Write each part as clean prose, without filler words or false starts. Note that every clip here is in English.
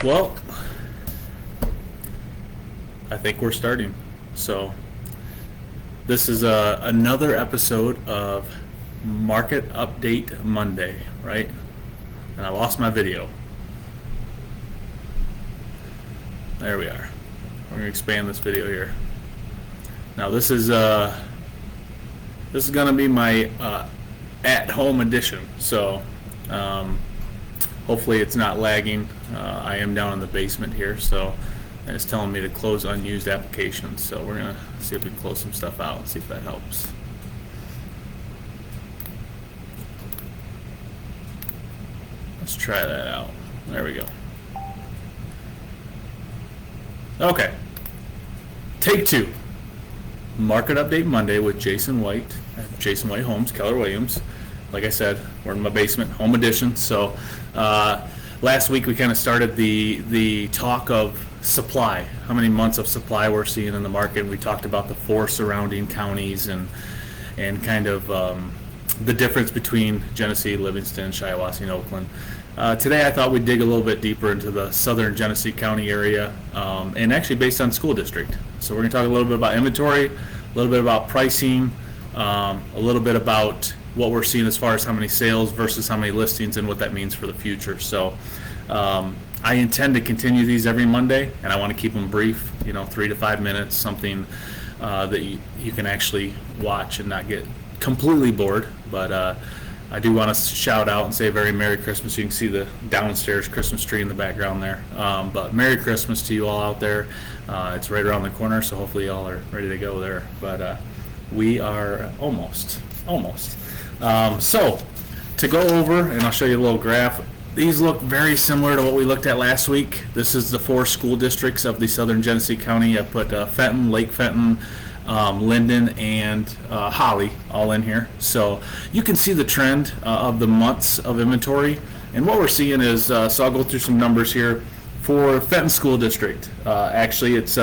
Well, I think we're starting. So, this is another episode of Market Update Monday, right? And I lost my video. There we are. We're gonna expand this video here. Now this is gonna be my at-home edition. So hopefully it's not lagging. I am down in the basement here, so it's telling me to close unused applications. So we're gonna see if we can close some stuff out and see if that helps. Let's try that out. There we go. Okay. Take two. Market Update Monday with Jason White, Jason White Homes, Keller Williams. Like I said, we're in my basement, home edition. So last week we kind of started the talk of supply, how many months of supply we're seeing in the market. We talked about the four surrounding counties and kind of the difference between Genesee, Livingston, Shiawassee, and Oakland. Today I thought we'd dig a little bit deeper into the Southern Genesee County area, and actually based on school district. So we're going to talk a little bit about inventory, a little bit about pricing, a little bit about what we're seeing as far as how many sales versus how many listings and what that means for the future. So I intend to continue these every Monday, and I want to keep them brief, 3 to 5 minutes, something that you can actually watch and not get completely bored. But I do want to shout out and say a very Merry Christmas. You can see the downstairs Christmas tree in the background there. But Merry Christmas to you all out there. It's right around the corner, so hopefully y'all are ready to go there. But we are almost. So to go over, and I'll show you a little graph. These look very similar to what we looked at last week. This is the four school districts of the Southern Genesee County. I put Fenton, Lake Fenton, Linden, and Holly all in here. So you can see the trend of the months of inventory. And what we're seeing is, so I'll go through some numbers here. For Fenton School District, actually it's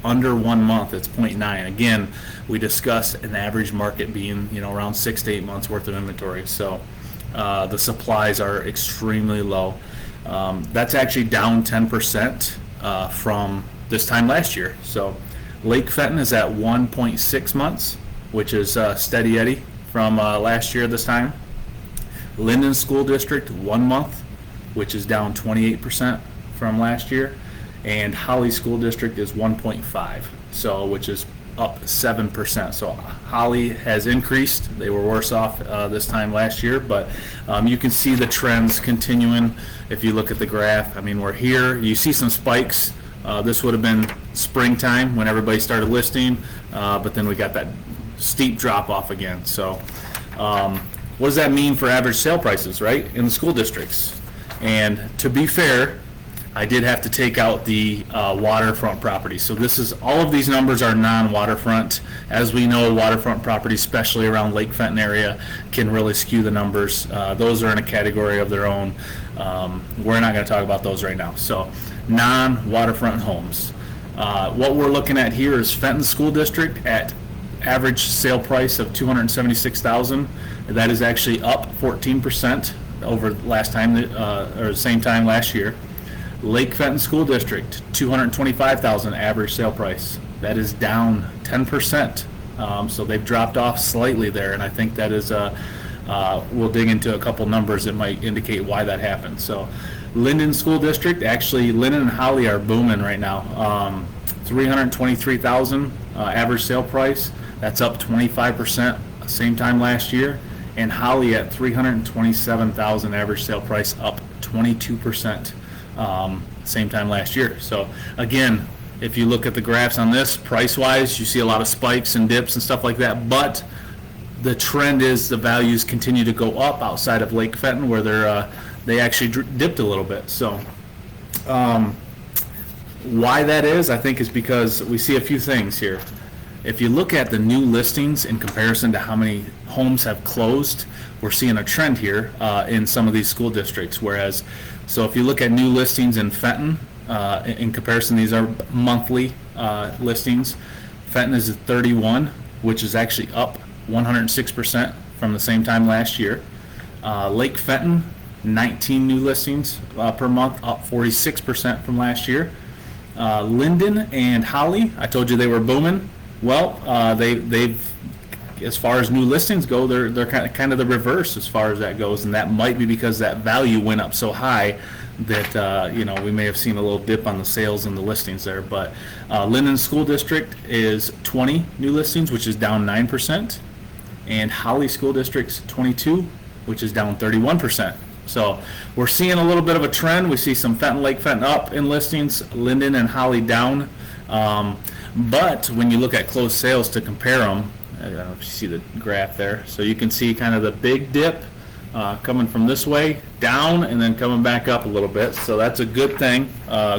under 1 month, it's 0.9. Again, we discussed an average market being around 6 to 8 months worth of inventory. So the supplies are extremely low. That's actually down 10% from this time last year. So Lake Fenton is at 1.6 months, which is steady Eddie from last year this time. Linden School District, 1 month, which is down 28% from last year. And Holly School District is 1.5, so which is up 7%. So Holly has increased. They were worse off this time last year, but you can see the trends continuing. If you look at the graph, I mean, we're here. You see some spikes. This would have been springtime when everybody started listing, but then we got that steep drop off again. So what does that mean for average sale prices, right, in the school districts? And to be fair, I did have to take out the waterfront properties. So this is, all of these numbers are non-waterfront. As we know, waterfront properties, especially around Lake Fenton area, can really skew the numbers. Those are in a category of their own. We're not going to talk about those right now. So non-waterfront homes. What we're looking at here is Fenton School District at average sale price of $276,000. That is actually up 14% over last time, or same time last year. Lake Fenton School District, $225,000 average sale price. That is down 10%. So they've dropped off slightly there, and I think that is, we'll dig into a couple numbers that might indicate why that happened. So Linden School District, actually Linden and Holly are booming right now. $323,000 average sale price. That's up 25% same time last year. And Holly at $327,000 average sale price, up 22%. Same time last year. So again, if you look at the graphs on this, price-wise, you see a lot of spikes and dips and stuff like that, but the trend is the values continue to go up outside of Lake Fenton, where they actually dipped a little bit. So why that is, I think, is because we see a few things here. If you look at the new listings in comparison to how many homes have closed, we're seeing a trend here in some of these school districts. Whereas, so if you look at new listings in Fenton, in comparison, these are monthly listings. Fenton is at 31, which is actually up 106% from the same time last year. Lake Fenton, 19 new listings per month, up 46% from last year. Linden and Holly, I told you they were booming. Well, they've as far as new listings go, they're kind of the reverse as far as that goes, and that might be because that value went up so high that we may have seen a little dip on the sales and the listings there. But Linden School District is 20 new listings, which is down 9%, and Holly School District's 22, which is down 31%. So we're seeing a little bit of a trend. We see some Fenton Lake Fenton up in listings, Linden and Holly down. But when you look at closed sales to compare them, I don't know if you see the graph there. So you can see kind of the big dip coming from this way down and then coming back up a little bit. So that's a good thing,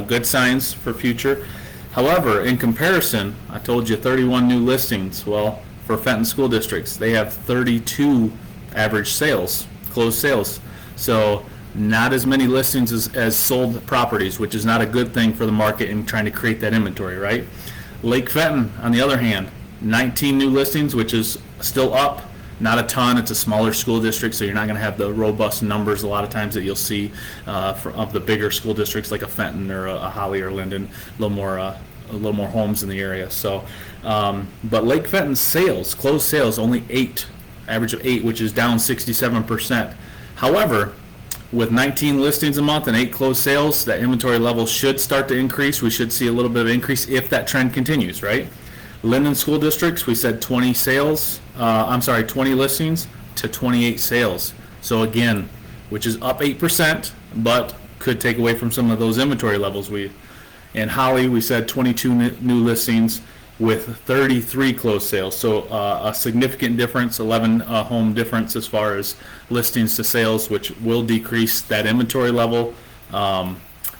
good signs for future. However, in comparison, I told you 31 new listings. Well, for Fenton School Districts, they have 32 average sales, closed sales. So not as many listings as sold properties, which is not a good thing for the market and trying to create that inventory, right? Lake Fenton, on the other hand, 19 new listings, which is still up, not a ton. It's a smaller school district, so you're not going to have the robust numbers a lot of times that you'll see of the bigger school districts like a Fenton or a Holly or Linden. A little more homes in the area. So, but Lake Fenton's sales, closed sales, only 8, average of 8, which is down 67%. However, with 19 listings a month and 8 closed sales, that inventory level should start to increase. We should see a little bit of increase if that trend continues, right? Linden School Districts, we said 20 listings to 28 sales. So again, which is up 8%, but could take away from some of those inventory levels. In Holly, we said 22 new listings with 33 closed sales. So a significant difference, 11 home difference as far as listings to sales, which will decrease that inventory level.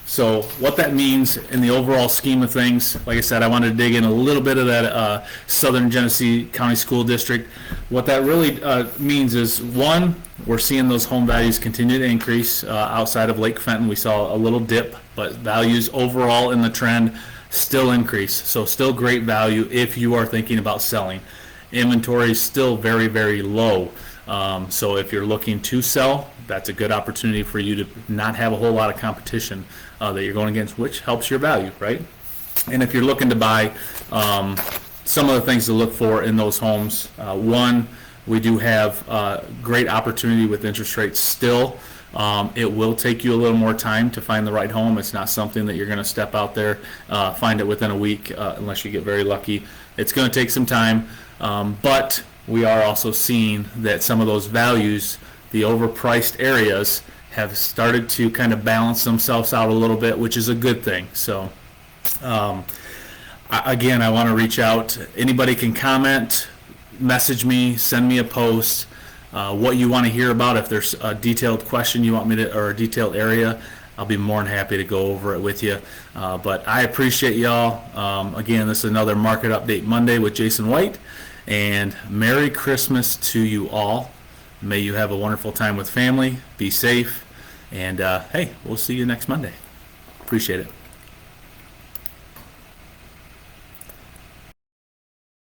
So what that means in the overall scheme of things, like I said, I wanted to dig in a little bit of that Southern Genesee County School District. What that really means is, one, we're seeing those home values continue to increase. Outside of Lake Fenton, we saw a little dip, but values overall in the trend still increase. So still great value if you are thinking about selling. Inventory is still very, very low. So if you're looking to sell, that's a good opportunity for you to not have a whole lot of competition that you're going against, which helps your value, right? And if you're looking to buy, some of the things to look for in those homes, one, we do have great opportunity with interest rates still. It will take you a little more time to find the right home. It's not something that you're going to step out there, find it within a week, unless you get very lucky. It's going to take some time, but we are also seeing that some of those values, the overpriced areas, have started to kind of balance themselves out a little bit, which is a good thing. So again, I want to reach out. Anybody can comment, message me, send me a post, what you want to hear about. If there's a detailed question you want me to, or a detailed area, I'll be more than happy to go over it with you. But I appreciate y'all. Again, this is another Market Update Monday with Jason White. And Merry Christmas to you all. May you have a wonderful time with family. Be safe. And hey, we'll see you next Monday. Appreciate it.